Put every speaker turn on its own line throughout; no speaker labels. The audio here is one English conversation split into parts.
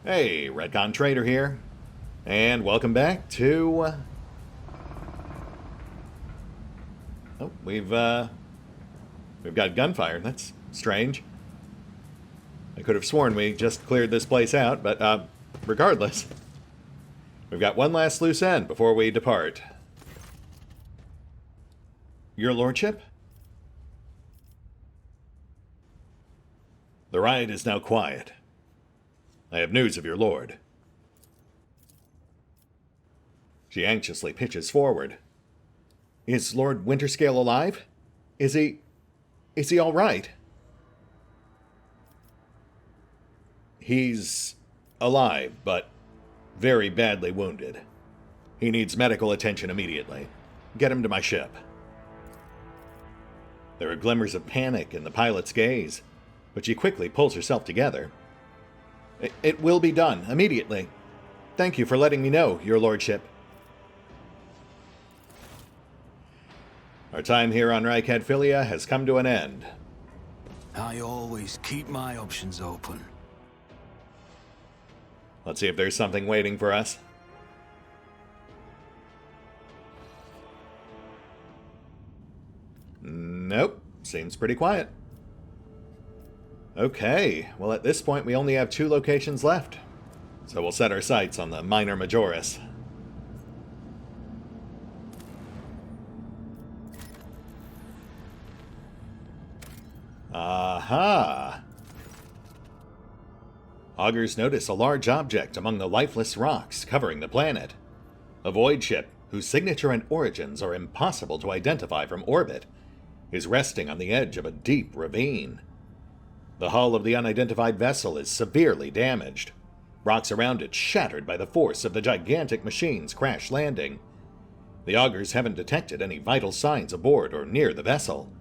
Hey, RetconRaider here, and welcome back to... Oh, we've got gunfire. That's strange. I could have sworn we just cleared this place out, but regardless, we've got one last loose end before we depart. Your lordship? The riot is now quiet. I have news of your lord. She anxiously pitches forward. Is Lord Winterscale alive? Is he all right? He's alive, but very badly wounded. He needs medical attention immediately. Get him to my ship. There are glimmers of panic in the pilot's gaze, but she quickly pulls herself together. It will be done, immediately. Thank you for letting me know, your lordship. Our time here on Rykadfilia has come to an end.
I always keep my options open.
Let's see if there's something waiting for us. Nope, seems pretty quiet. Okay, well at this point we only have 2 locations left. So we'll set our sights on the Minor Majoris. Aha! Augurs notice a large object among the lifeless rocks covering the planet. A void ship, whose signature and origins are impossible to identify from orbit, is resting on the edge of a deep ravine. The hull of the unidentified vessel is severely damaged. Rocks around it shattered by the force of the gigantic machine's crash landing. The augurs haven't detected any vital signs aboard or near the vessel.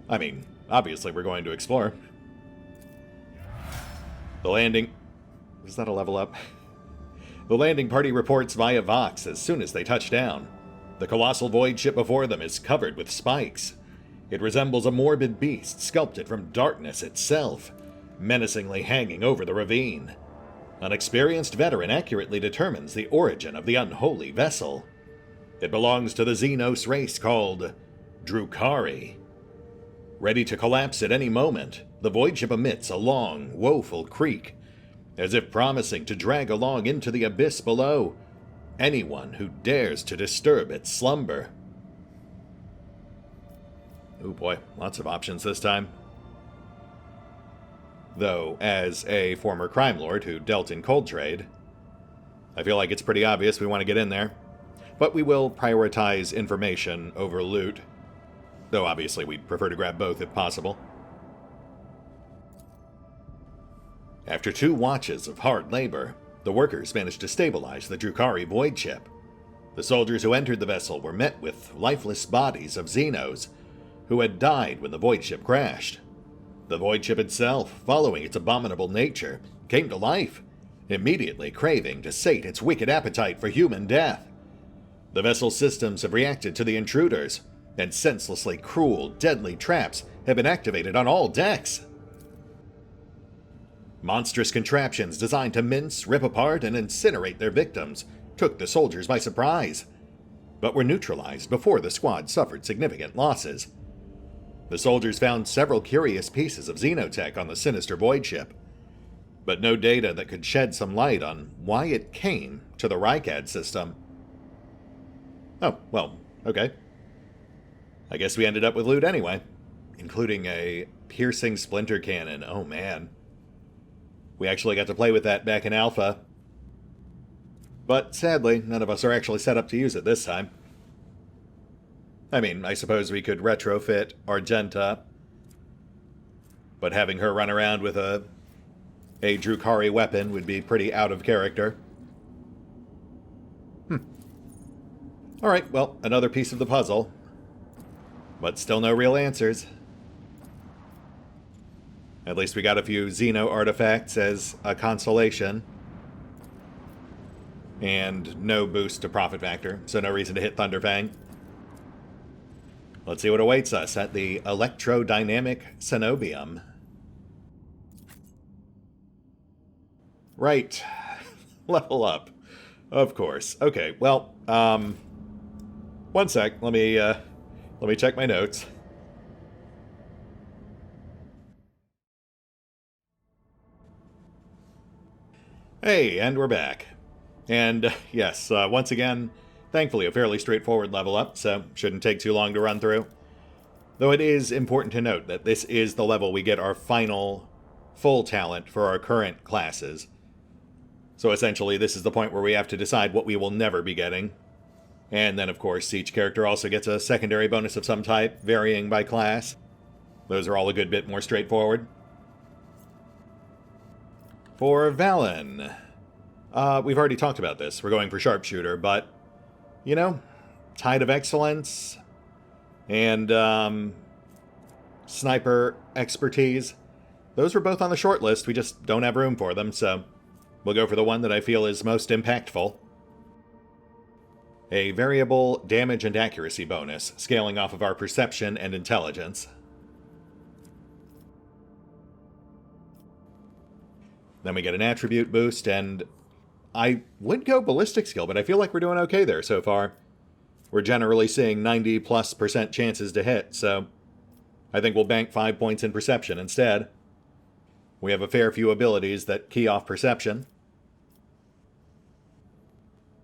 I mean, obviously we're going to explore. The landing... Is that a level up? The landing party reports via Vox as soon as they touch down. The colossal void ship before them is covered with spikes. It resembles a morbid beast sculpted from darkness itself, menacingly hanging over the ravine. An experienced veteran accurately determines the origin of the unholy vessel. It belongs to the Xenos race called Drukhari. Ready to collapse at any moment, the void ship emits a long, woeful creak, as if promising to drag along into the abyss below anyone who dares to disturb its slumber. Oh boy, lots of options this time. Though, as a former crime lord who dealt in cold trade, I feel like it's pretty obvious we want to get in there. But we will prioritize information over loot. Though obviously we'd prefer to grab both if possible. After 2 watches of hard labor, the workers managed to stabilize the Drukhari void ship. The soldiers who entered the vessel were met with lifeless bodies of Xenos, who had died when the void ship crashed. The void ship itself, following its abominable nature, came to life, immediately craving to sate its wicked appetite for human death. The vessel's systems have reacted to the intruders, and senselessly cruel, deadly traps have been activated on all decks. Monstrous contraptions designed to mince, rip apart, and incinerate their victims took the soldiers by surprise, but were neutralized before the squad suffered significant losses. The soldiers found several curious pieces of xenotech on the sinister void ship, but no data that could shed some light on why it came to the Rykad system. Oh, well, okay. I guess we ended up with loot anyway, including a piercing splinter cannon. Oh man. We actually got to play with that back in Alpha. But sadly, none of us are actually set up to use it this time. I mean, I suppose we could retrofit Argenta, but having her run around with a Drukhari weapon would be pretty out of character. Alright, well, another piece of the puzzle. But still no real answers. At least we got a few Xeno artifacts as a consolation. And no boost to profit factor, so no reason to hit Thunderfang. Let's see what awaits us at the Electrodynamic Cenobium. Right. Level up. Of course. Okay, well, one sec. Let me check my notes. Hey, and we're back. And, yes, once again, thankfully a fairly straightforward level up, so shouldn't take too long to run through. Though it is important to note that this is the level we get our final full talent for our current classes. So essentially, this is the point where we have to decide what we will never be getting. And then, of course, each character also gets a secondary bonus of some type, varying by class. Those are all a good bit more straightforward. For Valen, we've already talked about this. We're going for Sharpshooter, but, you know, Tide of Excellence and Sniper Expertise, those were both on the short list. We just don't have room for them, so we'll go for the one that I feel is most impactful. A variable damage and accuracy bonus, scaling off of our perception and intelligence. Then we get an attribute boost, and I would go ballistic skill, but I feel like we're doing okay there so far. We're generally seeing 90+% chances to hit, so I think we'll bank 5 points in perception instead. We have a fair few abilities that key off perception.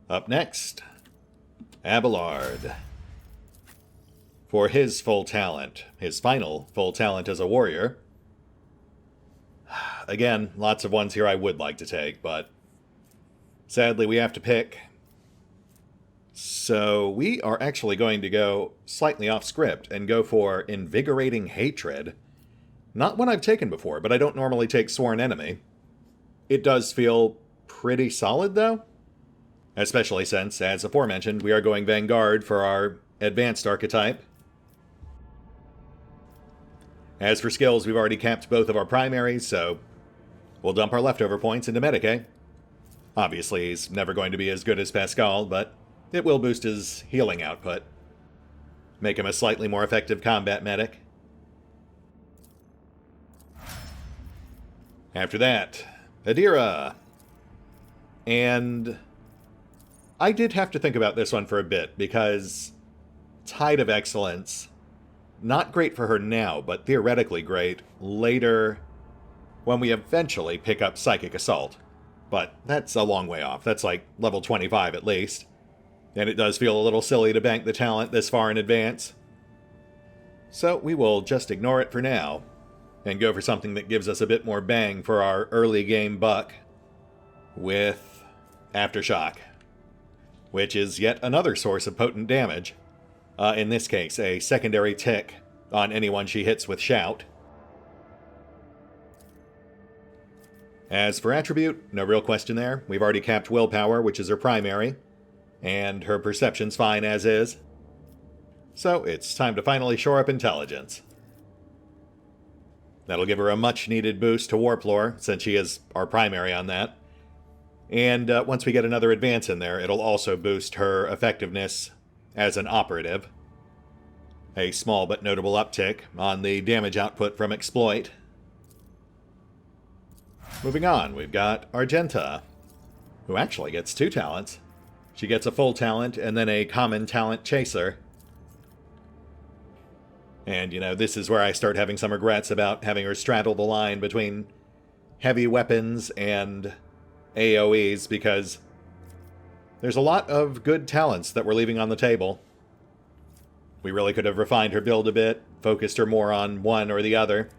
Up next, Abelard. For his full talent, his final full talent as a warrior. Again, lots of ones here I would like to take, but sadly we have to pick. So we are actually going to go slightly off script and go for Invigorating Hatred. Not one I've taken before, but I don't normally take Sworn Enemy. It does feel pretty solid, though. Especially since, as aforementioned, we are going Vanguard for our advanced archetype. As for skills, we've already capped both of our primaries, so we'll dump our leftover points into Medicae. Obviously, he's never going to be as good as Pascal, but it will boost his healing output. Make him a slightly more effective combat medic. After that, Adira. And I did have to think about this one for a bit, because Tide of Excellence, not great for her now, but theoretically great later when we eventually pick up Psychic Assault. But that's a long way off. That's like level 25 at least. And it does feel a little silly to bank the talent this far in advance. So we will just ignore it for now, and go for something that gives us a bit more bang for our early game buck with Aftershock, which is yet another source of potent damage. In this case, a secondary tick on anyone she hits with Shout. As for attribute, no real question there. We've already capped Willpower, which is her primary, and her perception's fine as is. So it's time to finally shore up intelligence. That'll give her a much-needed boost to Warp Lore, since she is our primary on that. And once we get another advance in there, it'll also boost her effectiveness as an operative. A small but notable uptick on the damage output from Exploit. Moving on, we've got Argenta, who actually gets 2 talents. She gets a full talent and then a common talent chaser. And, you know, this is where I start having some regrets about having her straddle the line between heavy weapons and AoEs, because there's a lot of good talents that we're leaving on the table. We really could have refined her build a bit, focused her more on one or the other.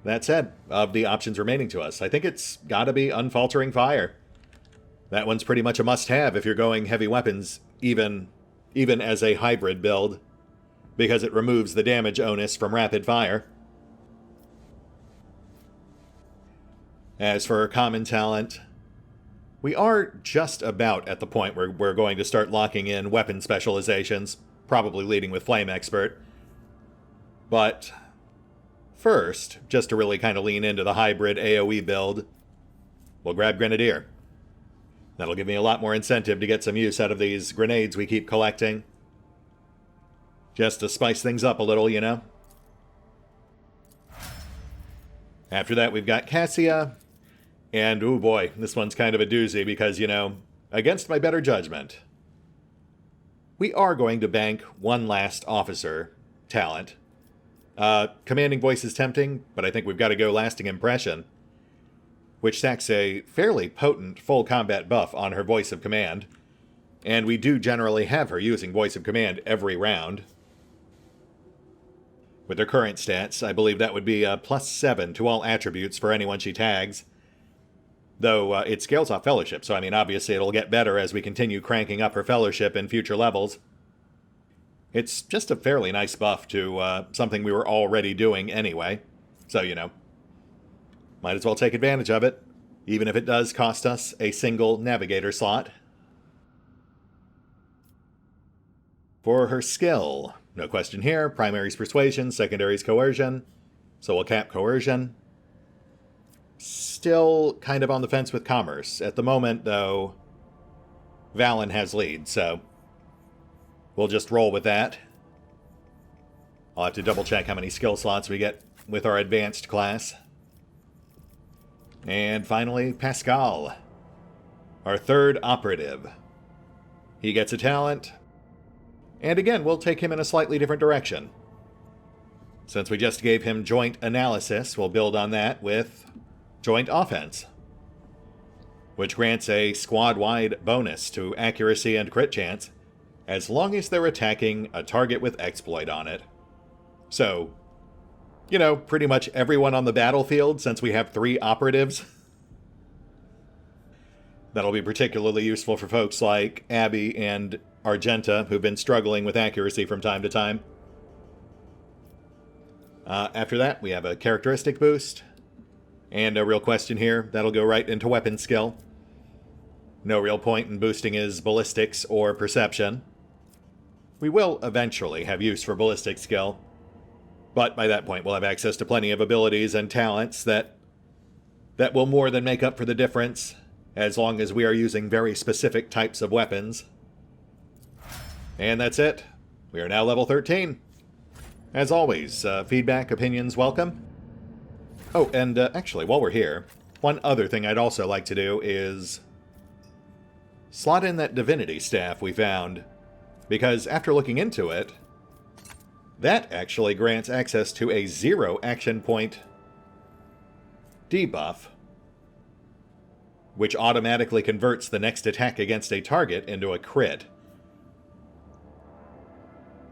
That said, of the options remaining to us, I think it's gotta be Unfaltering Fire. That one's pretty much a must-have if you're going heavy weapons, even as a hybrid build, because it removes the damage onus from rapid fire. As for common talent, we are just about at the point where we're going to start locking in weapon specializations, probably leading with Flame Expert. But first, just to really kind of lean into the hybrid AoE build, we'll grab Grenadier. That'll give me a lot more incentive to get some use out of these grenades we keep collecting. Just to spice things up a little, you know? After that, we've got Cassia. And, oh boy, this one's kind of a doozy because, you know, against my better judgment, we are going to bank one last officer talent. Commanding voice is tempting, but I think we've got to go lasting impression, which stacks a fairly potent full combat buff on her voice of command. And we do generally have her using voice of command every round. With her current stats, I believe that would be a +7 to all attributes for anyone she tags. Though it scales off fellowship, so I mean obviously it'll get better as we continue cranking up her fellowship in future levels. It's just a fairly nice buff to something we were already doing anyway. So, you know, might as well take advantage of it, even if it does cost us a single navigator slot. For her skill, no question here, primary's persuasion, secondary's coercion, so we'll cap coercion. Still kind of on the fence with commerce. At the moment, though, Valen has lead, so we'll just roll with that. I'll have to double check how many skill slots we get with our advanced class. And finally, Pascal, our third operative. He gets a talent. And again, we'll take him in a slightly different direction. Since we just gave him joint analysis, we'll build on that with joint offense, which grants a squad-wide bonus to accuracy and crit chance, as long as they're attacking a target with exploit on it. So, you know, pretty much everyone on the battlefield, since we have 3 operatives. That'll be particularly useful for folks like Abby and Argenta, who've been struggling with accuracy from time to time. After that, we have a characteristic boost. And a real question here, that'll go right into weapon skill. No real point in boosting his ballistics or perception. We will eventually have use for ballistic skill, but by that point we'll have access to plenty of abilities and talents that will more than make up for the difference, as long as we are using very specific types of weapons. And that's it. We are now level 13. As always, feedback, opinions welcome. Oh, and actually, while we're here, one other thing I'd also like to do is slot in that divinity staff we found, because after looking into it, that actually grants access to a 0 action point debuff, which automatically converts the next attack against a target into a crit.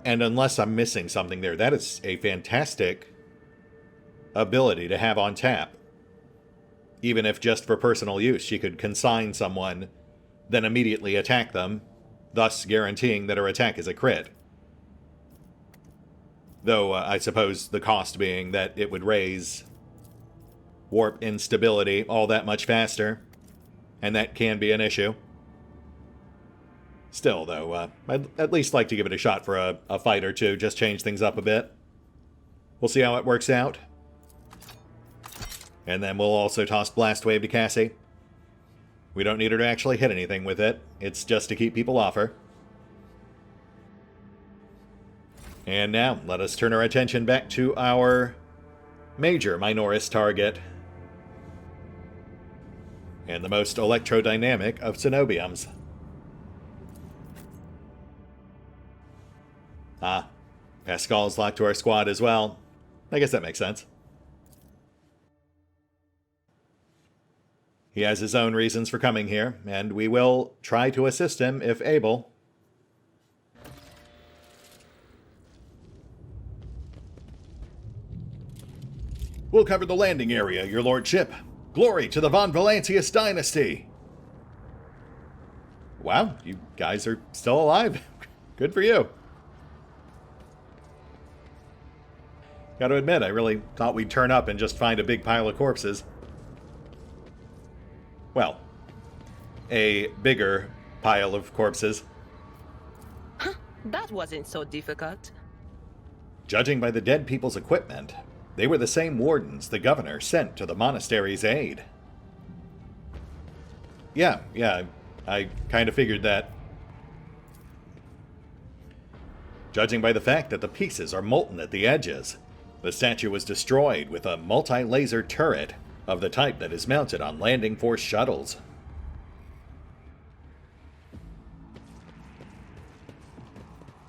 And unless I'm missing something there, that is a fantastic ability to have on tap. Even if just for personal use, she could consign someone, then immediately attack them, thus guaranteeing that her attack is a crit. Though, I suppose the cost being that it would raise warp instability all that much faster, and that can be an issue. Still, though, I'd at least like to give it a shot for a fight or two, just change things up a bit. We'll see how it works out. And then we'll also toss Blast Wave to Cassie. We don't need her to actually hit anything with it, it's just to keep people off her. And now, let us turn our attention back to our major Minoris target, and the most electrodynamic of Cenobiums. Ah, Pascal's locked to our squad as well. I guess that makes sense. He has his own reasons for coming here, and we will try to assist him if able. We'll cover the landing area, your lordship. Glory to the Von Valancius dynasty! Wow, you guys are still alive. Good for you. Gotta admit, I really thought we'd turn up and just find a big pile of corpses. Well, a bigger pile of corpses.
That wasn't so difficult.
Judging by the dead people's equipment, they were the same wardens the governor sent to the monastery's aid. Yeah, I kind of figured that. Judging by the fact that the pieces are molten at the edges, The statue was destroyed with a multi-laser turret of the type that is mounted on landing force shuttles.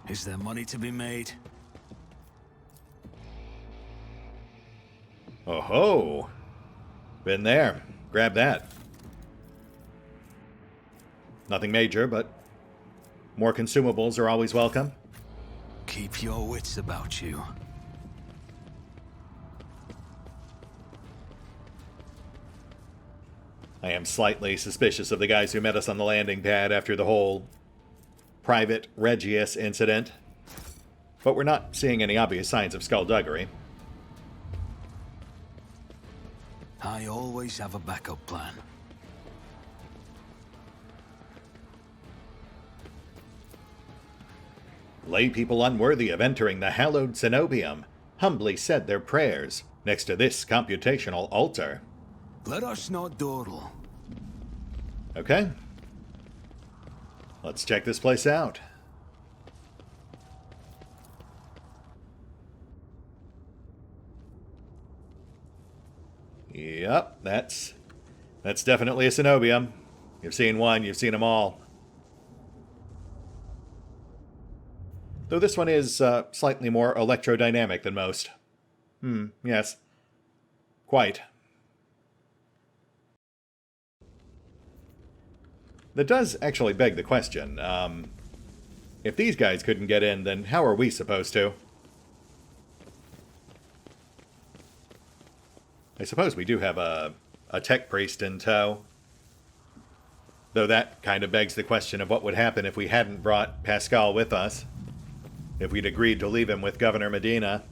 Is there money to be made?
Oh ho! Been there. Grab that. Nothing major, but more consumables are always welcome.
Keep your wits about you.
I am slightly suspicious of the guys who met us on the landing pad after the whole Private Regius incident, but we're not seeing any obvious signs of skullduggery.
I always have a backup plan.
Lay people unworthy of entering the hallowed cenobium humbly said their prayers next to this computational altar.
Let us not dawdle.
Okay. Let's check this place out. Yep, that's definitely a cenobium. You've seen one, you've seen them all. Though this one is slightly more electrodynamic than most. Yes. Quite. That does actually beg the question. If these guys couldn't get in, then how are we supposed to? I suppose we do have a tech priest in tow. Though that kind of begs the question of what would happen if we hadn't brought Pascal with us. If we'd agreed to leave him with Governor Medina.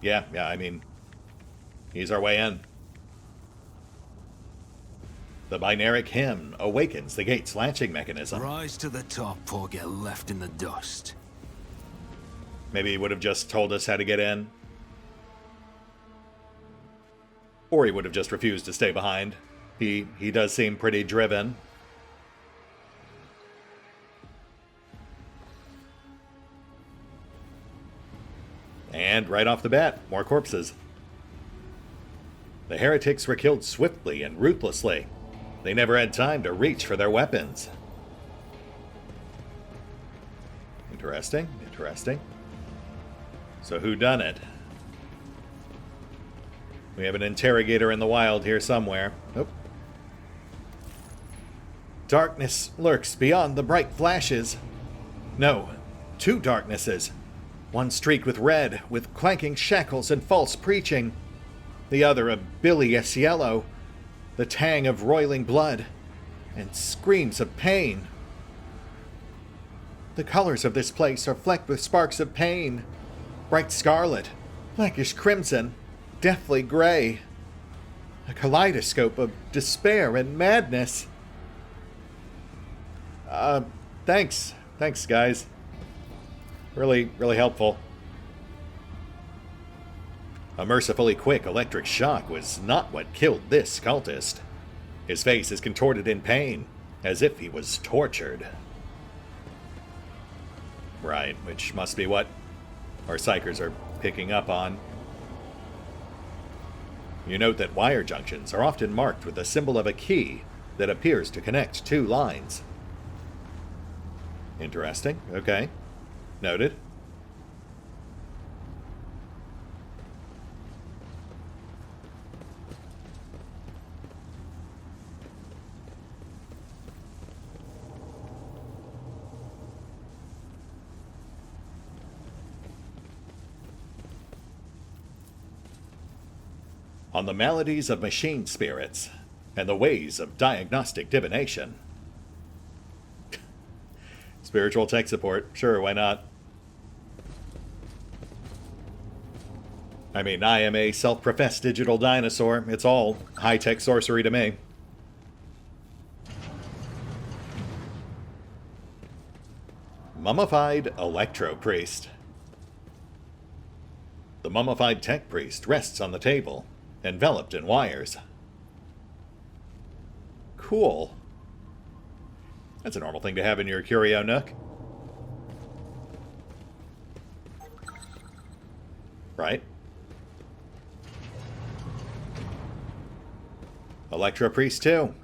Yeah, I mean, he's our way in. The binaric hymn awakens the gate's latching mechanism.
Rise to the top or get left in the dust.
Maybe he would have just told us how to get in. Or he would have just refused to stay behind. He does seem pretty driven. And right off the bat, more corpses. The heretics were killed swiftly and ruthlessly. They never had time to reach for their weapons. Interesting, interesting. So who done it? We have an interrogator in the wild here somewhere. Nope. Darkness lurks beyond the bright flashes. No, two darknesses. One streaked with red, with clanking shackles and false preaching. The other a bilious yellow, the tang of roiling blood, and screams of pain. The colors of this place are flecked with sparks of pain. Bright scarlet, blackish crimson, deathly gray. A kaleidoscope of despair and madness. Thanks, guys. Really helpful. A mercifully quick electric shock was not what killed this cultist. His face is contorted in pain, as if he was tortured. Right, which must be what our psychers are picking up on. You note that wire junctions are often marked with the symbol of a key that appears to connect two lines. Interesting. Okay. Noted. On the maladies of machine spirits and the ways of diagnostic divination. Spiritual tech support, sure, why not? I mean, I am a self-professed digital dinosaur. It's all high-tech sorcery to me. Mummified Electro Priest. The mummified tech priest rests on the table, enveloped in wires. Cool. That's a normal thing to have in your curio nook. Right? Electro Priest too.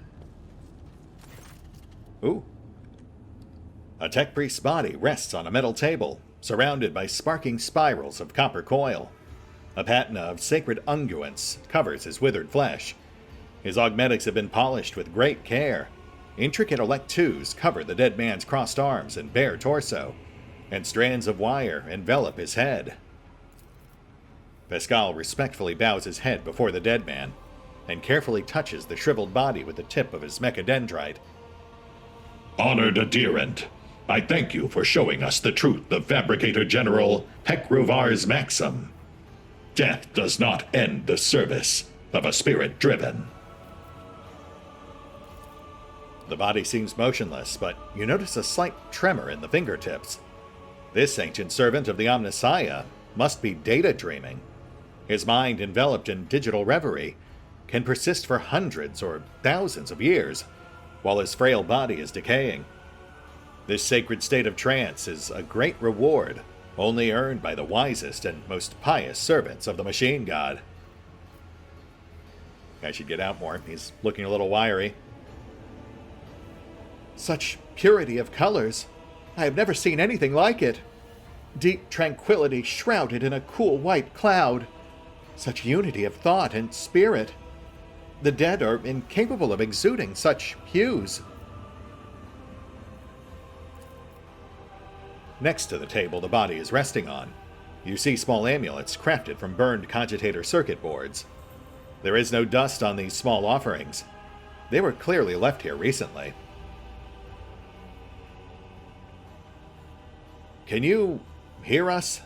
Ooh. A tech priest's body rests on a metal table, surrounded by sparking spirals of copper coil. A patina of sacred unguents covers his withered flesh. His augmentics have been polished with great care. Intricate electues cover the dead man's crossed arms and bare torso, and strands of wire envelop his head. Pascal respectfully bows his head before the dead man, and carefully touches the shriveled body with the tip of his mechadendrite.
Honored adherent, I thank you for showing us the truth of Fabricator General Hekrovar's maxim. Death does not end the service of a spirit driven.
The body seems motionless, but you notice a slight tremor in the fingertips. This ancient servant of the Omnissiah must be data dreaming. His mind, enveloped in digital reverie, can persist for hundreds or thousands of years, while his frail body is decaying. This sacred state of trance is a great reward, only earned by the wisest and most pious servants of the machine god. I should get out more. He's looking a little wiry. Such purity of colors. I have never seen anything like it. Deep tranquility shrouded in a cool white cloud. Such unity of thought and spirit. The dead are incapable of exuding such hues. Next to the table the body is resting on, you see small amulets crafted from burned cogitator circuit boards. There is no dust on these small offerings. They were clearly left here recently. Can you hear us?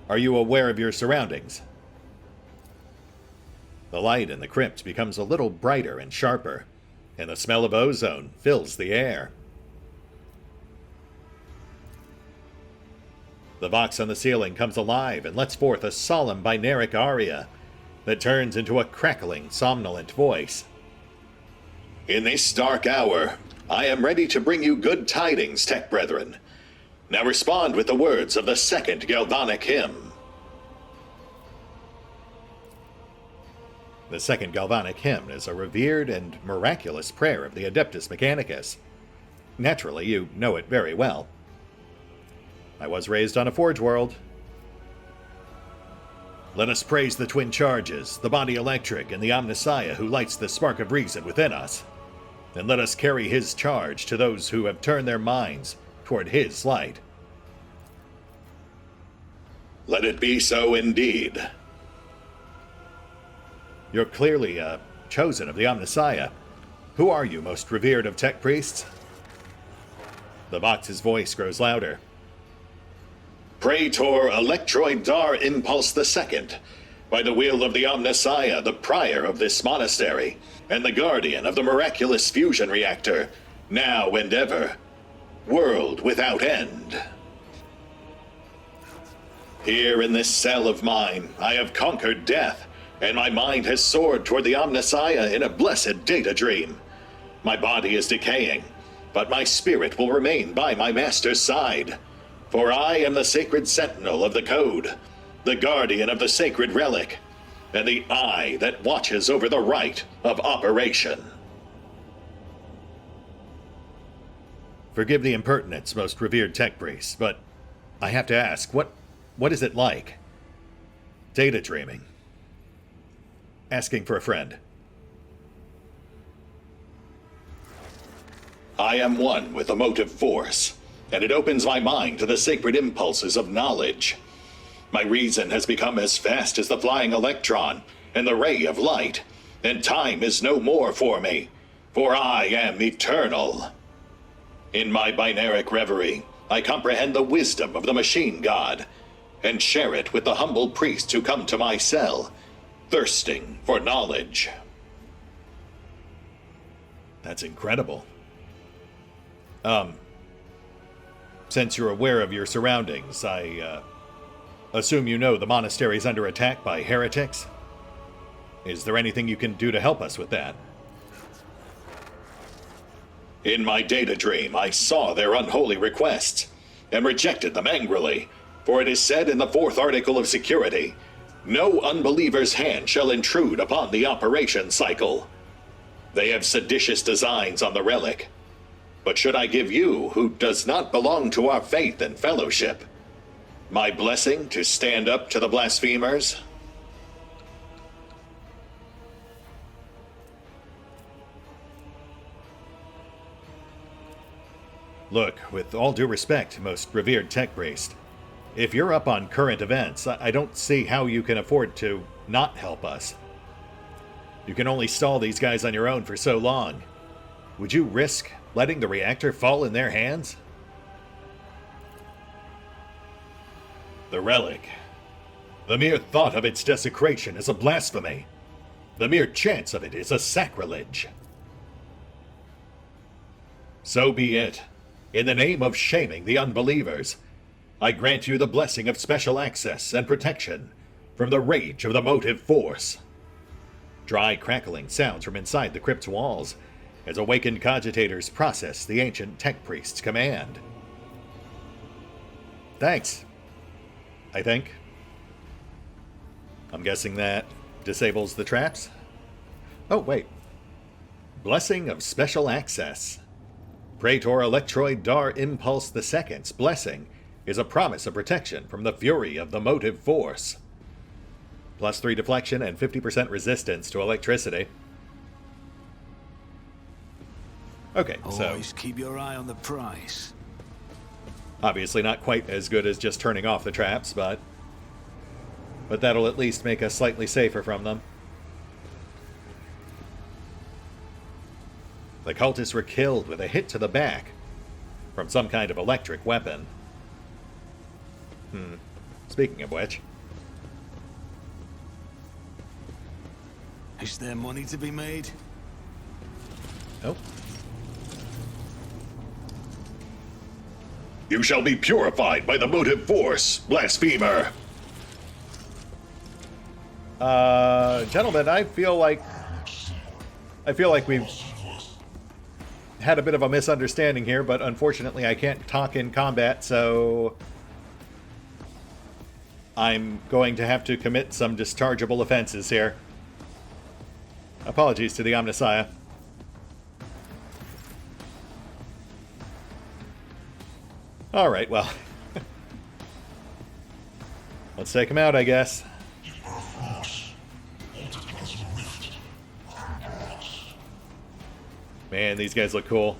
Are you aware of your surroundings? The light in the crypt becomes a little brighter and sharper, and the smell of ozone fills the air. The vox on the ceiling comes alive and lets forth a solemn binaric aria that turns into a crackling, somnolent voice.
In this dark hour, I am ready to bring you good tidings, tech brethren. Now respond with the words of the second galvanic hymn.
The second galvanic hymn is a revered and miraculous prayer of the Adeptus Mechanicus. Naturally, you know it very well. I was raised on a Forge world. Let us praise the twin charges, the body electric, and the Omnissiah who lights the spark of reason within us. And let us carry his charge to those who have turned their minds toward his light.
Let it be so indeed.
You're clearly chosen of the Omnissiah. Who are you, most revered of tech priests? The Vox's voice grows louder.
Praetor Electroid Dar Impulse II, by the will of the Omnissiah, the prior of this monastery, and the guardian of the miraculous fusion reactor, now and ever, world without end. Here in this cell of mine, I have conquered death, and my mind has soared toward the Omnissiah in a blessed data dream. My body is decaying, but my spirit will remain by my master's side. For I am the sacred sentinel of the code, the guardian of the sacred relic, and the eye that watches over the rite of operation.
Forgive the impertinence, most revered tech priest, but I have to ask, what is it like? Data dreaming. Asking for a friend.
I am one with emotive force, and it opens my mind to the sacred impulses of knowledge. My reason has become as fast as the flying electron and the ray of light, and time is no more for me, for I am eternal. In my binaric reverie, I comprehend the wisdom of the machine god, and share it with the humble priests who come to my cell, thirsting for knowledge.
That's incredible. Since you're aware of your surroundings, I assume you know the monastery's under attack by heretics? Is there anything you can do to help us with that?
In my data dream, I saw their unholy requests and rejected them angrily, for it is said in the 4th article of security, no unbeliever's hand shall intrude upon the operation cycle. They have seditious designs on the relic. But should I give you, who does not belong to our faith and fellowship, my blessing to stand up to the blasphemers?
Look, with all due respect, most revered tech priest, if you're up on current events, I don't see how you can afford to not help us. You can only stall these guys on your own for so long. Would you risk letting the reactor fall in their hands? The relic. The mere thought of its desecration is a blasphemy. The mere chance of it is a sacrilege. So be it. In the name of shaming the unbelievers, I grant you the blessing of special access and protection from the rage of the motive force. Dry crackling sounds from inside the crypt's walls as awakened cogitators process the ancient tech priest's command. Thanks. I think. I'm guessing that disables the traps? Oh, wait. Blessing of special access. Praetor Electroid Dar Impulse II's blessing is a promise of protection from the fury of the motive force. +3 deflection and 50% resistance to electricity. Okay, so
Always keep your eye on the price.
obviously not quite as good as just turning off the traps, but that'll at least make us slightly safer from them. The cultists were killed with a hit to the back from some kind of electric weapon. Speaking of which,
Is there money to be made?
oh,
You shall be purified by the motive force, blasphemer.
Gentlemen, I feel like we've had a bit of a misunderstanding here, but unfortunately I can't talk in combat, so I'm going to have to commit some dischargeable offenses here. Apologies to the Omnissiah. Alright, well. Let's take him out, I guess. Man, these guys look cool.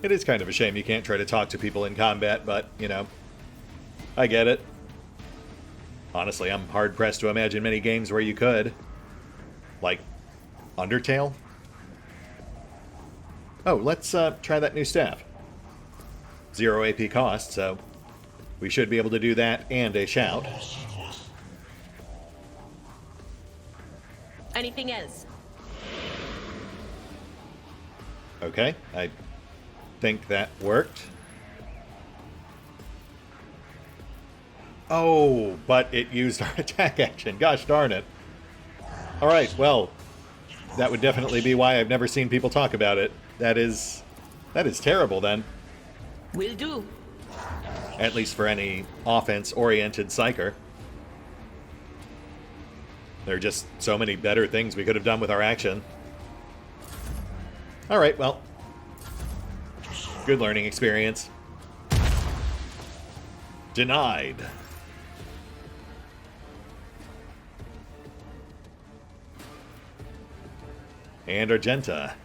It is kind of a shame you can't try to talk to people in combat, but, you know, I get it. Honestly, I'm hard-pressed to imagine many games where you could. Like, Undertale? Oh, let's try that new staff. 0 AP cost, so we should be able to do that and a shout.
Anything else?
Okay, I think that worked. Oh, but it used our attack action. Gosh darn it. Alright, well, that would definitely be why I've never seen people talk about it. That is terrible then.
Will do.
At least for any offense-oriented psyker. There are just so many better things we could have done with our action. Alright, well. Good learning experience. Denied. And Argenta.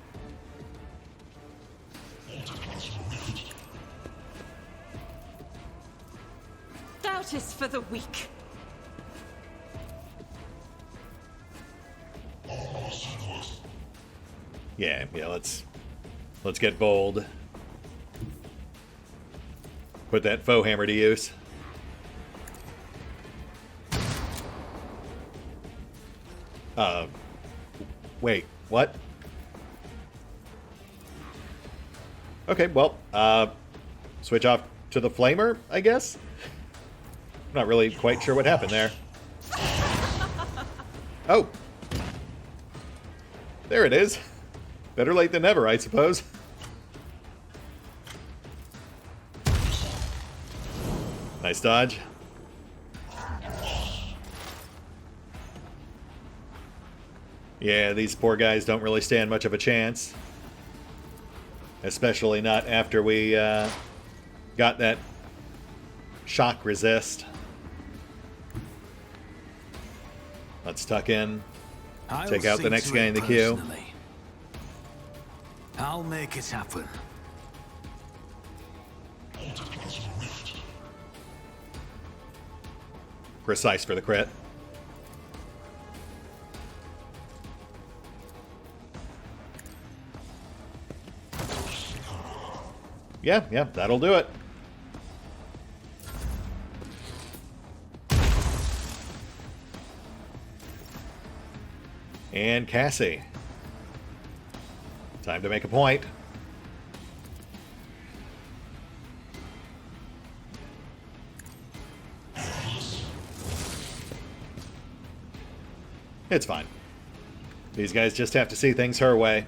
Doubt is for the weak.
Yeah, let's get bold. Put that foe hammer to use. Wait, what? Okay, well, switch off to the flamer, I guess? I'm not really quite sure what happened there. Oh! There it is. Better late than never, I suppose. Nice dodge. Yeah, these poor guys don't really stand much of a chance. Especially not after we got that shock resist. Let's tuck in. Take out the next guy in the queue.
I'll make it happen.
Precise for the crit. Yeah, that'll do it. And Cassie. Time to make a point. It's fine. These guys just have to see things her way.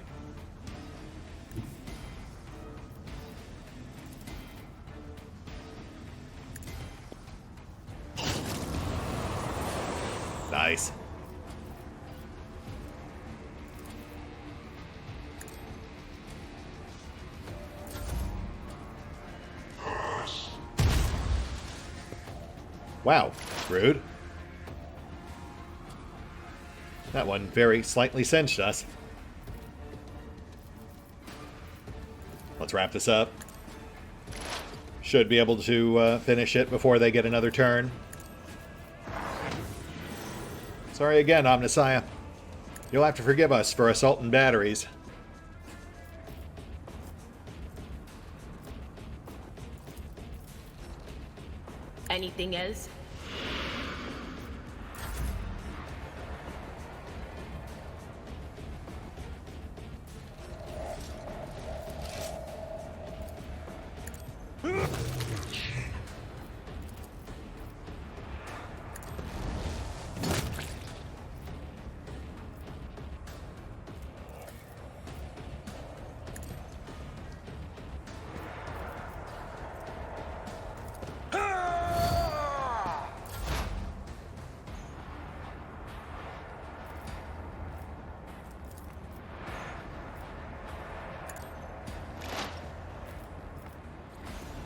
Nice. Wow, rude. That one very slightly cinched us. Let's wrap this up. Should be able to finish it before they get another turn. Sorry again, Omnissiah. You'll have to forgive us for Assaultin batteries.
Anything else?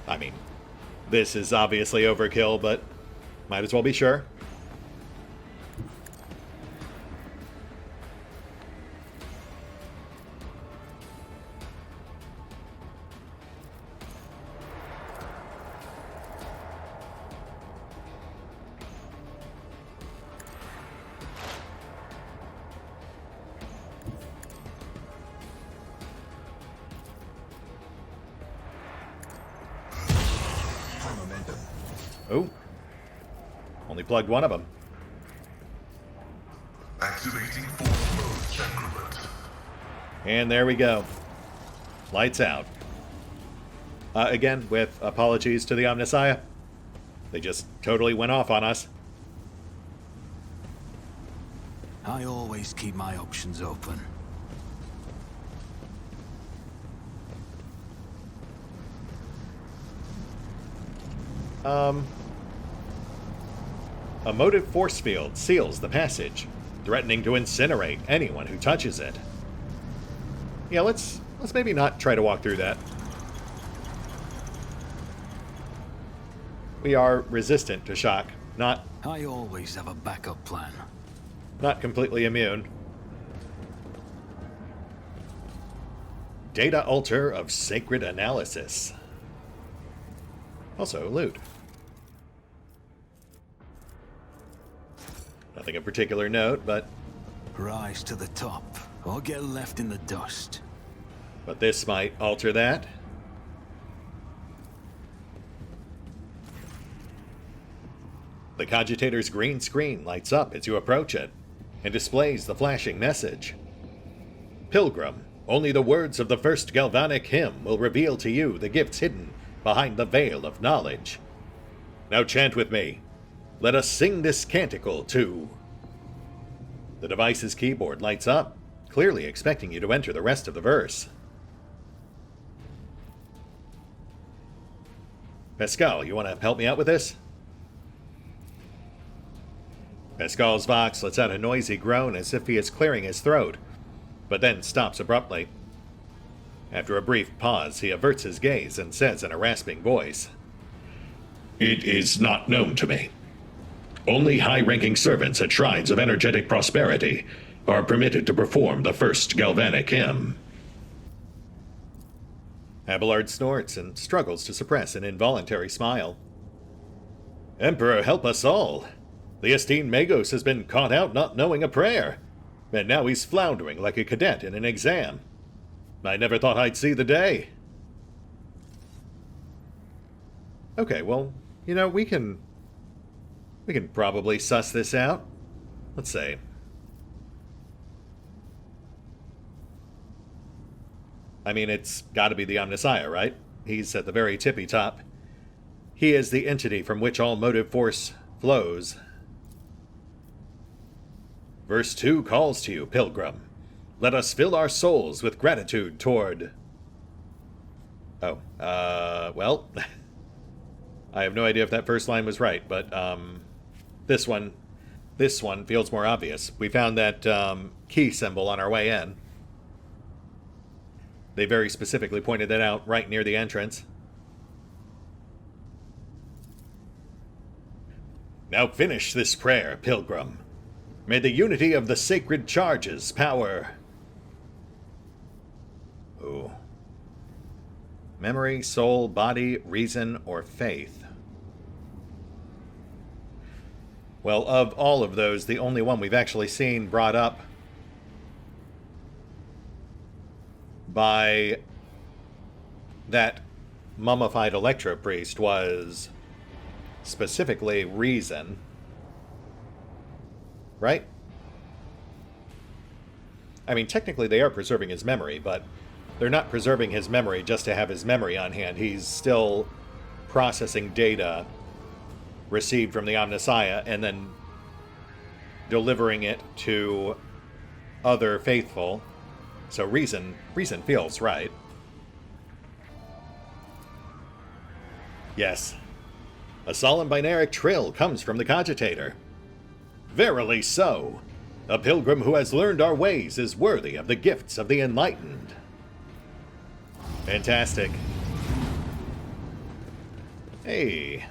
I mean, this is obviously overkill, but might as well be sure. Oh. Only plugged one of them.
Activating force mode sacrament.
And there we go. Lights out. Again, with apologies to the Omnissiah. They just totally went off on us.
I always keep my options open.
A motive force field seals the passage, threatening to incinerate anyone who touches it. Yeah, let's maybe not try to walk through that. We are resistant to shock, not
I always have a backup plan.
completely immune. Data altar of sacred analysis. Also loot. Nothing of particular note, but
Rise to the top, or get left in the dust.
this might alter that. The Cogitator's green screen lights up as you approach it, and displays the flashing message. Pilgrim, only the words of the first Galvanic hymn will reveal to you the gifts hidden behind the veil of knowledge. Now chant with me. Let us sing this canticle to... The device's keyboard lights up, clearly expecting you to enter the rest of the verse. Pascal, you want to help me out with this? Pascal's Vox lets out a noisy groan as if he is clearing his throat, but then stops abruptly. After a brief pause, he averts his gaze and says in a rasping voice,
It is not known to me. Only high-ranking servants at shrines of energetic prosperity are permitted to perform the first galvanic hymn.
Abelard snorts and struggles to suppress an involuntary smile. Emperor, help us all! The esteemed Magos has been caught out not knowing a prayer, and now he's floundering like a cadet in an exam. I never thought I'd see the day. Okay, well, you know, we can probably suss this out. Let's see. I mean, it's gotta be the Omnissiah, right? He's at the very tippy top. He is the entity from which all motive force flows. Verse 2 calls to you, Pilgrim. Let us fill our souls with gratitude toward... Oh, well... I have no idea if that first line was right, but, this one feels more obvious. We found that, key symbol on our way in. They very specifically pointed that out right near the entrance. Now finish this prayer, Pilgrim. May the unity of the sacred charges power... Ooh. Memory, soul, body, reason, or faith. Well, of all of those, the only one we've actually seen brought up by that mummified Electro priest was specifically reason. Right? I mean, technically they are preserving his memory, but they're not preserving his memory just to have his memory on hand. He's still processing data received from the Omnissiah and then delivering it to other faithful. So reason feels right. Yes. A solemn binaric trill comes from the cogitator. Verily so. A pilgrim who has learned our ways is worthy of the gifts of the enlightened. Fantastic. Hey.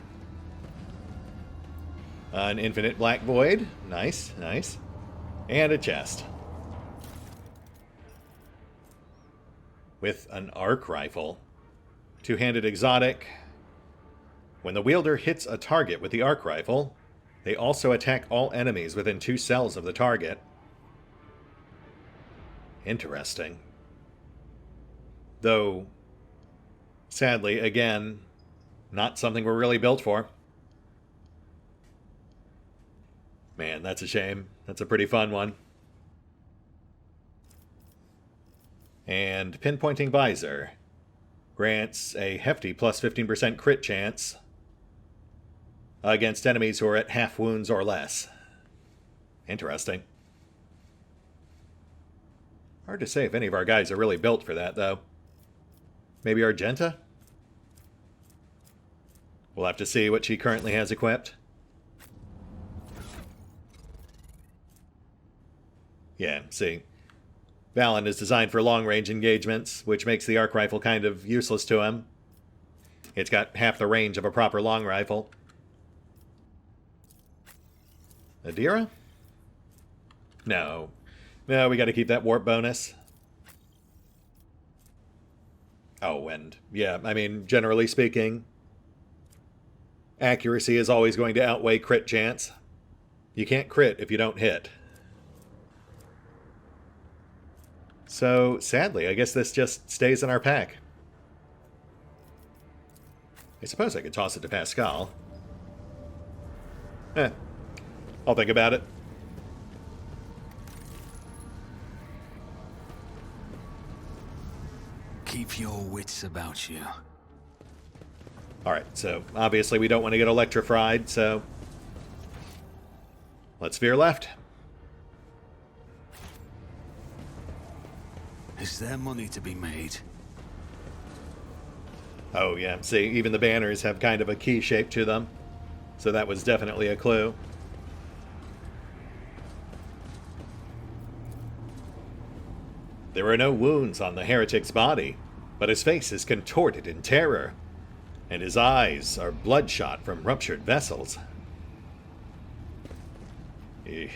An infinite black void. Nice, nice. And a chest. With an arc rifle. Two-handed exotic. When the wielder hits a target with the arc rifle, they also attack all enemies within 2 cells of the target. Interesting. Though, sadly, again, not something we're really built for. Man, that's a shame. That's a pretty fun one. And Pinpointing Visor grants a hefty plus 15% crit chance against enemies who are at half wounds or less. Interesting. Hard to say if any of our guys are really built for that, though. Maybe Argenta? We'll have to see what she currently has equipped. Yeah, see. Valen is designed for long-range engagements, which makes the arc rifle kind of useless to him. It's got half the range of a proper long rifle. Adira? No. No, we gotta keep that warp bonus. Oh, and yeah, I mean, generally speaking, accuracy is always going to outweigh crit chance. You can't crit if you don't hit. So, sadly, I guess this just stays in our pack. I suppose I could toss it to Pascal. I'll think about it.
Keep your wits about you.
Alright, so obviously we don't want to get electrified, so let's veer left.
Is there money to be made?
Oh yeah, see, even the banners have kind of a key shape to them. So that was definitely a clue. There are no wounds on the heretic's body, but his face is contorted in terror, and his eyes are bloodshot from ruptured vessels. Eesh.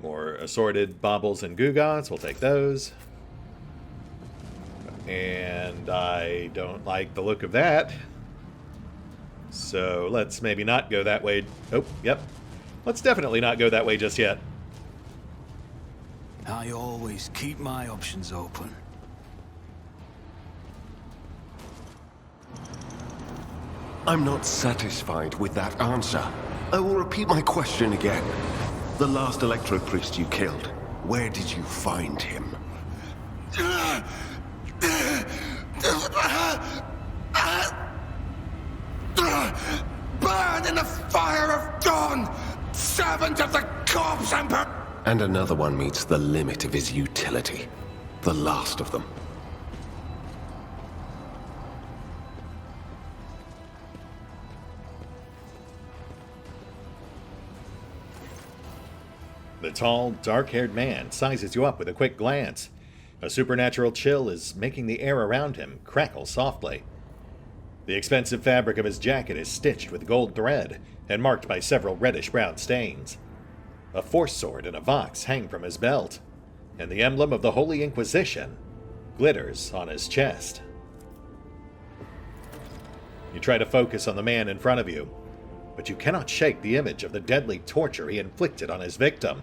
More assorted baubles and gewgaws, we'll take those. And I don't like the look of that. So let's maybe not go that way. Oh, yep. Let's definitely not go that way just yet.
I always keep my options open.
I'm not satisfied with that answer. I will repeat my question again. The last Electro-Priest you killed, where did you find him?
Burn in the fire of dawn! Servant of the corpse emperor!
And another one meets the limit of his utility. The last of them.
The tall, dark-haired man sizes you up with a quick glance. A supernatural chill is making the air around him crackle softly. The expensive fabric of his jacket is stitched with gold thread and marked by several reddish-brown stains. A force sword and a vox hang from his belt, and the emblem of the Holy Inquisition glitters on his chest. You try to focus on the man in front of you, but you cannot shake the image of the deadly torture he inflicted on his victim.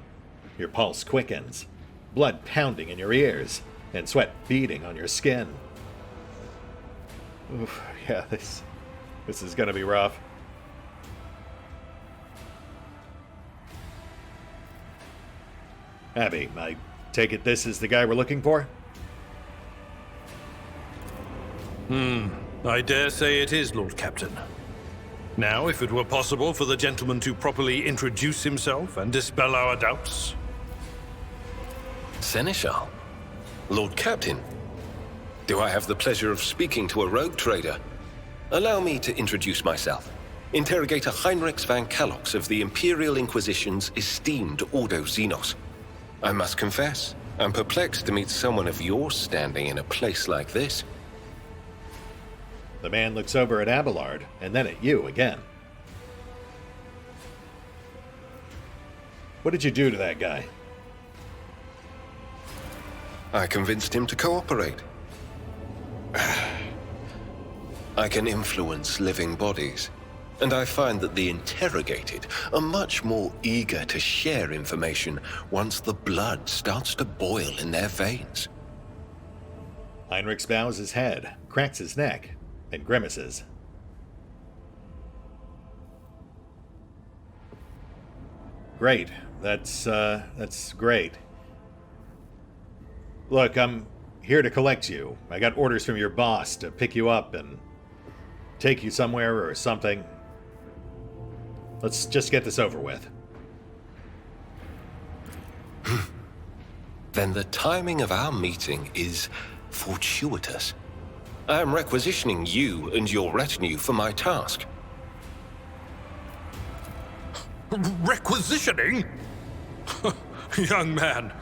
Your pulse quickens, blood pounding in your ears, and sweat beading on your skin. Oof, yeah, this is gonna be rough. Abby, I take it this is the guy we're looking for?
I dare say it is, Lord Captain. Now, if it were possible for the gentleman to properly introduce himself and dispel our doubts.
Seneschal? Lord Captain? Do I have the pleasure of speaking to a rogue trader? Allow me to introduce myself. Interrogator Heinrich van Kalox of the Imperial Inquisition's esteemed Ordo Xenos. I must confess, I'm perplexed to meet someone of your standing in a place like this.
The man looks over at Abelard, and then at you again. What did you do to that guy?
I convinced him to cooperate. I can influence living bodies, and I find that the interrogated are much more eager to share information once the blood starts to boil in their veins.
Heinrich bows his head, cracks his neck, and grimaces. Great. That's great. Look, I'm here to collect you. I got orders from your boss to pick you up and take you somewhere or something. Let's just get this over with.
Then the timing of our meeting is fortuitous. I am requisitioning you and your retinue for my task.
Requisitioning? Young man,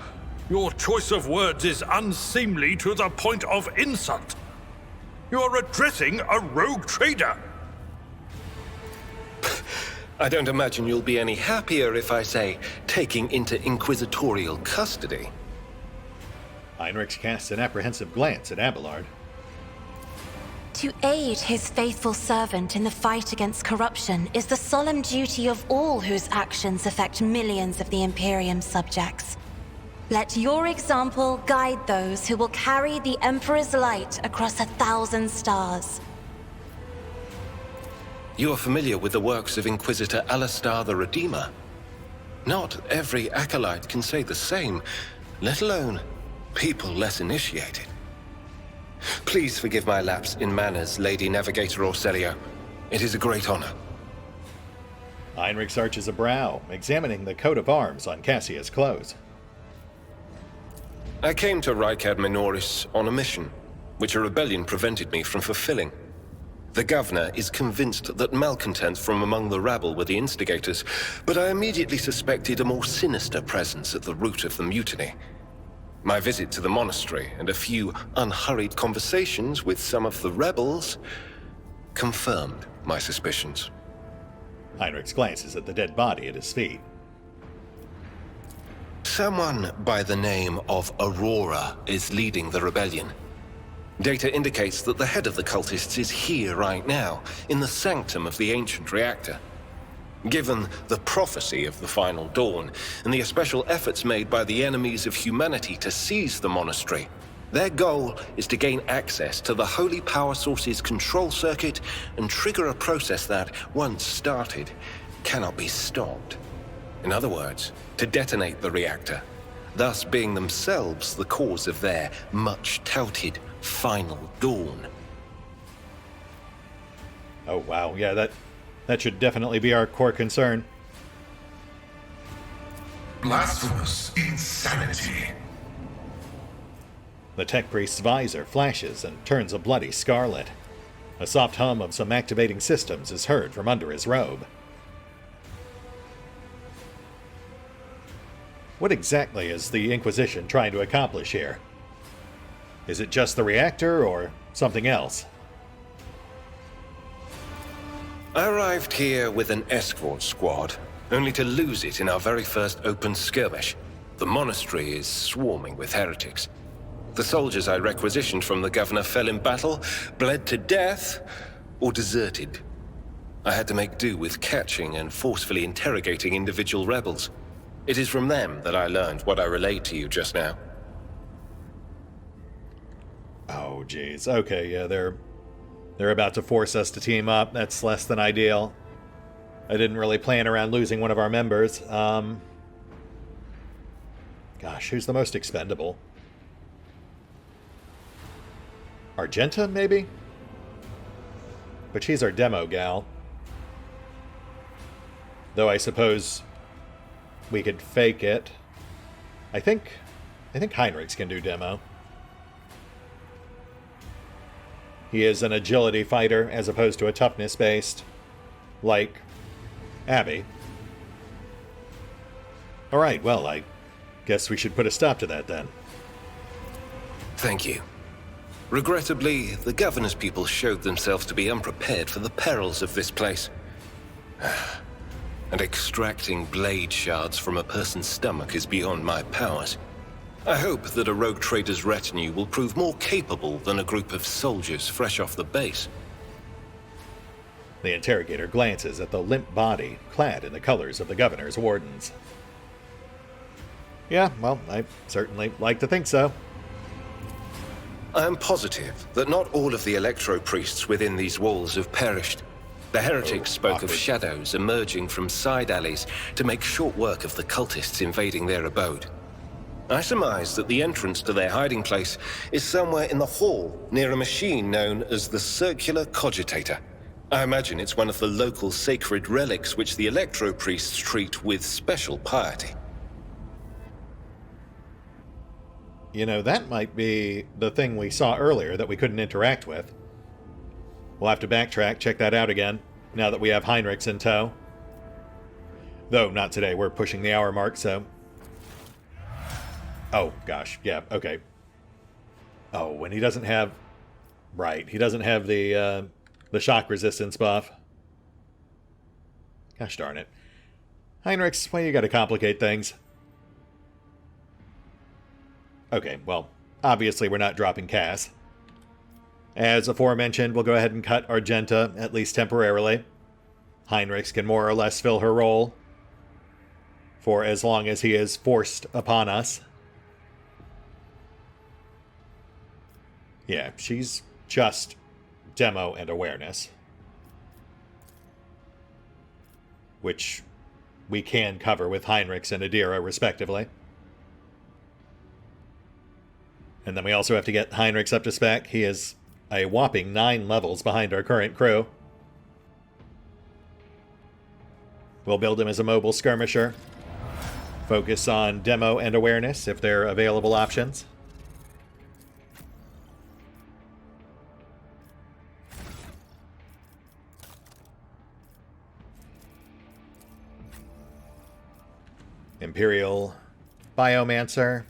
your choice of words is unseemly to the point of insult. You are addressing a rogue trader.
I don't imagine you'll be any happier if I say taking into inquisitorial custody.
Heinrich casts an apprehensive glance at Abelard.
To aid his faithful servant in the fight against corruption is the solemn duty of all whose actions affect millions of the Imperium's subjects. Let your example guide those who will carry the Emperor's light across 1,000 stars.
You are familiar with the works of Inquisitor Alistar the Redeemer. Not every acolyte can say the same, let alone people less initiated. Please forgive my lapse in manners, Lady Navigator Orselio. It is a great honor.
Heinrich arches a brow, examining the coat of arms on Cassia's clothes.
I came to Rykad Minoris on a mission, which a rebellion prevented me from fulfilling. The governor is convinced that malcontents from among the rabble were the instigators, but I immediately suspected a more sinister presence at the root of the mutiny. My visit to the monastery and a few unhurried conversations with some of the rebels confirmed my suspicions.
Heinrichs glances at the dead body at his feet.
Someone by the name of Aurora is leading the rebellion. Data indicates that the head of the cultists is here right now, in the sanctum of the ancient reactor. Given the prophecy of the final dawn, and the special efforts made by the enemies of humanity to seize the monastery, their goal is to gain access to the holy power source's control circuit and trigger a process that, once started, cannot be stopped. In other words, to detonate the reactor, thus being themselves the cause of their much-touted final dawn.
Oh wow, yeah, that should definitely be our core concern.
Blasphemous insanity.
The tech priest's visor flashes and turns a bloody scarlet. A soft hum of some activating systems is heard from under his robe. What exactly is the Inquisition trying to accomplish here? Is it just the reactor, or something else?
I arrived here with an escort squad, only to lose it in our very first open skirmish. The monastery is swarming with heretics. The soldiers I requisitioned from the governor fell in battle, bled to death, or deserted. I had to make do with catching and forcefully interrogating individual rebels. It is from them that I learned what I relayed to you just now.
Oh, jeez. Okay, yeah, they're about to force us to team up. That's less than ideal. I didn't really plan around losing one of our members. Gosh, who's the most expendable? Argenta, maybe? But she's our demo gal. Though I suppose we could fake it. I think Heinrichs can do demo. He is an agility fighter as opposed to a toughness based, like Abby. Alright, well, I guess we should put a stop to that then.
Thank you. Regrettably, the governor's people showed themselves to be unprepared for the perils of this place. And extracting blade shards from a person's stomach is beyond my powers. I hope that a rogue trader's retinue will prove more capable than a group of soldiers fresh off the base.
The interrogator glances at the limp body, clad in the colors of the governor's wardens. Yeah, well, I certainly like to think so.
I am positive that not all of the electro-priests within these walls have perished. The heretics spoke of shadows emerging from side alleys to make short work of the cultists invading their abode. I surmise that the entrance to their hiding place is somewhere in the hall near a machine known as the Circular Cogitator. I imagine it's one of the local sacred relics which the electro-priests treat with special piety.
You know, that might be the thing we saw earlier that we couldn't interact with. We'll have to backtrack, check that out again, now that we have Heinrichs in tow. Though, not today, we're pushing the hour mark, so... Oh, gosh, yeah, okay. Oh, and he doesn't have... Right, he doesn't have the shock resistance buff. Gosh darn it. Heinrichs, why you gotta complicate things? Okay, well, obviously we're not dropping Cass. As aforementioned, we'll go ahead and cut Argenta, at least temporarily. Heinrichs can more or less fill her role for as long as he is forced upon us. Yeah, she's just demo and awareness. Which we can cover with Heinrichs and Adira, respectively. And then we also have to get Heinrichs up to spec. He is a whopping 9 levels behind our current crew. We'll build him as a mobile skirmisher. Focus on demo and awareness if they're available options. Imperial Biomancer.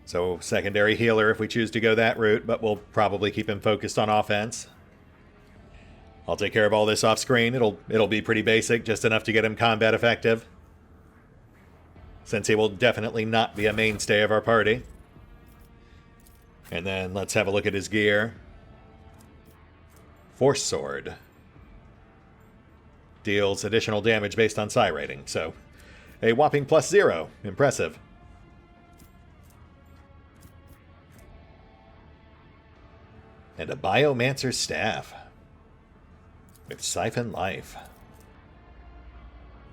So secondary healer if we choose to go that route, but we'll probably keep him focused on offense. I'll take care of all this off screen. It'll be pretty basic, just enough to get him combat effective, since he will definitely not be a mainstay of our party. And then let's have a look at his gear. Force Sword. Deals additional damage based on psi rating, so a whopping +0. Impressive. And a Biomancer's Staff with Siphon Life.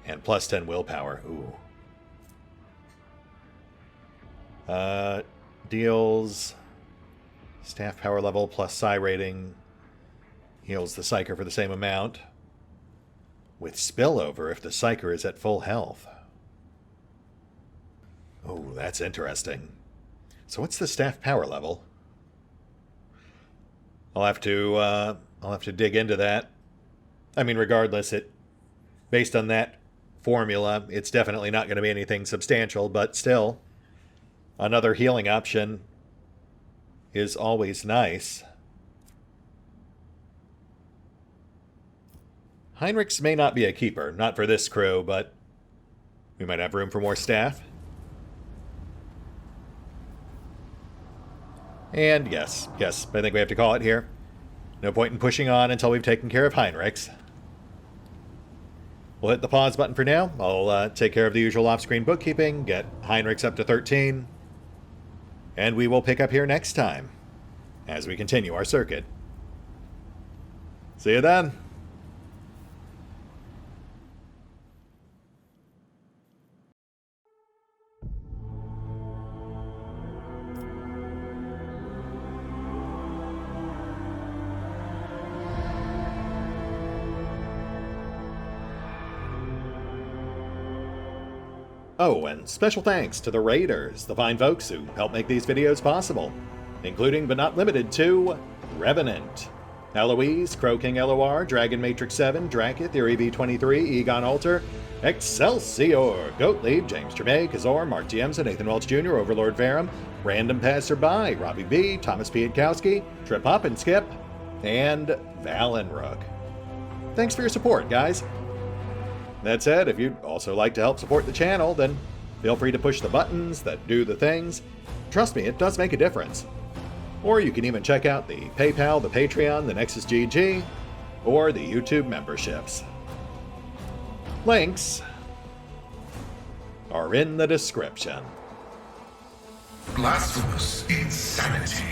And +10 willpower. Ooh. Deals staff power level plus psi rating. Heals the Psyker for the same amount, with spillover if the Psyker is at full health. Oh, that's interesting. So what's the staff power level? I'll have to dig into that. I mean, regardless, based on that formula, it's definitely not going to be anything substantial, but still, another healing option is always nice. Heinrichs may not be a keeper, not for this crew, but we might have room for more staff. And yes, I think we have to call it here. No point in pushing on until we've taken care of Heinrichs. We'll hit the pause button for now. I'll take care of the usual off-screen bookkeeping, get Heinrichs up to 13, and we will pick up here next time as we continue our circuit. See you then. Oh, and special thanks to the Raiders, the fine folks who help make these videos possible, including but not limited to Revenant, Alois, CrowkingLoR, Dragon Matrix 7, Drakiith, V23, EgonAlter, Exsellsior, Gottlieb, James Trimmier, Kazorm, Mark Giemza, Nathan Welch Jr., OverlordPherom, RandomPassrby, RobbyB, Tomasz Piątkowski, Triphoppenskip, and Valinrook. Thanks for your support, guys. That said, if you'd also like to help support the channel, then feel free to push the buttons that do the things. Trust me, it does make a difference. Or you can even check out the PayPal, the Patreon, the Nexus GG, or the YouTube memberships. Links are in the description.
Blasphemous insanity.